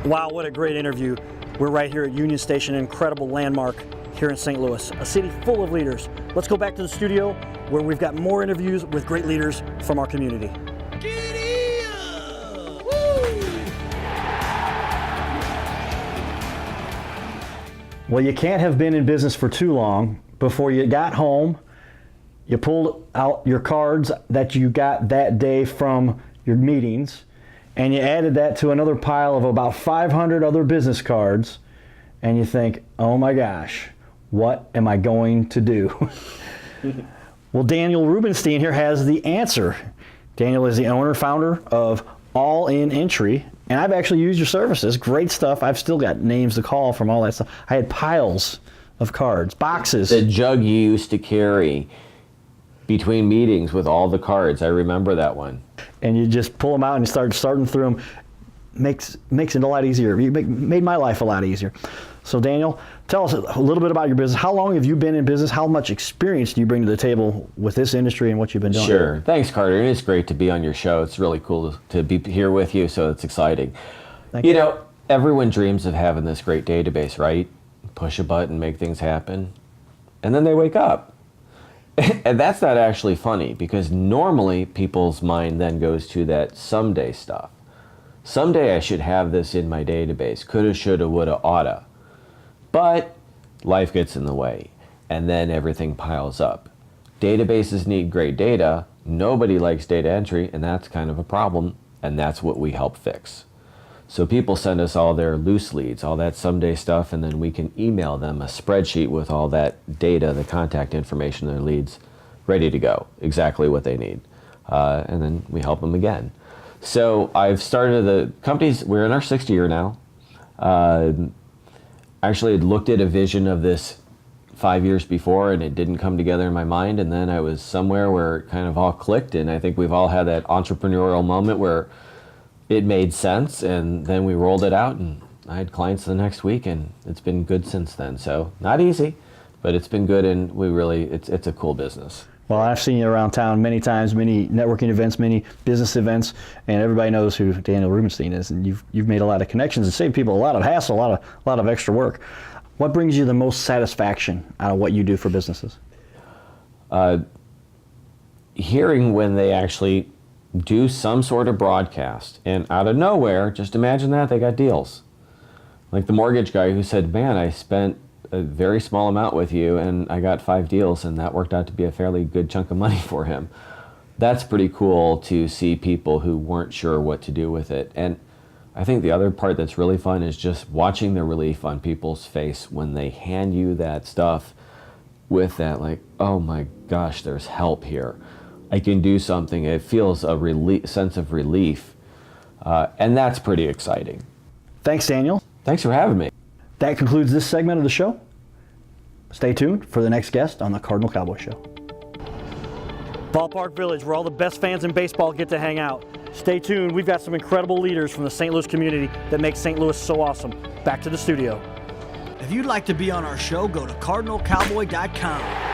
Wow, what a great interview. We're right here at Union Station, an incredible landmark here in St. Louis, a city full of leaders. Let's go back to the studio where we've got more interviews with great leaders from our community. Giddy up! Woo! Well, you can't have been in business for too long before you got home. You pulled out your cards that you got that day from your meetings, and you added that to another pile of about 500 other business cards, and you think, oh my gosh, what am I going to do? Well, Daniel Rubenstein here has the answer. Daniel is the owner, founder of AllInEntry, and I've actually used your services. Great stuff. I've still got names to call from all that stuff. I had piles of cards, boxes. The jug you used to carry between meetings with all the cards. I remember that one. And you just pull them out and you start sorting through them. Makes it a lot easier. Made my life a lot easier. So Daniel, tell us a little bit about your business. How long have you been in business? How much experience do you bring to the table with this industry and what you've been doing? Sure. Thanks, Carter. It is great to be on your show. It's really cool to be here with you, so it's exciting. Thank you. You know, everyone dreams of having this great database, right? Push a button, make things happen, and then they wake up. And that's not actually funny, because normally people's mind then goes to that someday stuff. Someday I should have this in my database. Coulda, shoulda, woulda, oughta. But life gets in the way, and then everything piles up. Databases need great data. Nobody likes data entry, and that's kind of a problem, and that's what we help fix. So people send us all their loose leads, all that someday stuff, and then we can email them a spreadsheet with all that data, the contact information, their leads, ready to go, exactly what they need. And then we help them again. So I've started the companies, we're in our 6th year now. Actually had looked at a vision of this 5 years before, and it didn't come together in my mind, and then I was somewhere where it kind of all clicked, and I think we've all had that entrepreneurial moment where it made sense, and then we rolled it out, and I had clients the next week, and it's been good since then. So not easy, but it's been good, and we really, it's a cool business. Well, I've seen you around town many times, many networking events, many business events, and everybody knows who Daniel Rubenstein is, and you've made a lot of connections and saved people a lot of hassle, a lot of extra work. What brings you the most satisfaction out of what you do for businesses? Hearing when they actually do some sort of broadcast, and out of nowhere, just imagine that, they got deals. Like the mortgage guy who said, man, I spent a very small amount with you and I got 5 deals, and that worked out to be a fairly good chunk of money for him. That's pretty cool to see people who weren't sure what to do with it. And I think the other part that's really fun is just watching the relief on people's face when they hand you that stuff with that, like, oh my gosh, there's help here. I can do something. It feels a sense of relief, and that's pretty exciting. Thanks, Daniel. Thanks for having me. That concludes this segment of the show. Stay tuned for the next guest on the Cardinal Cowboy Show. Ballpark Village, where all the best fans in baseball get to hang out. Stay tuned. We've got some incredible leaders from the St. Louis community that make St. Louis so awesome. Back to the studio. If you'd like to be on our show, go to CardinalCowboy.com.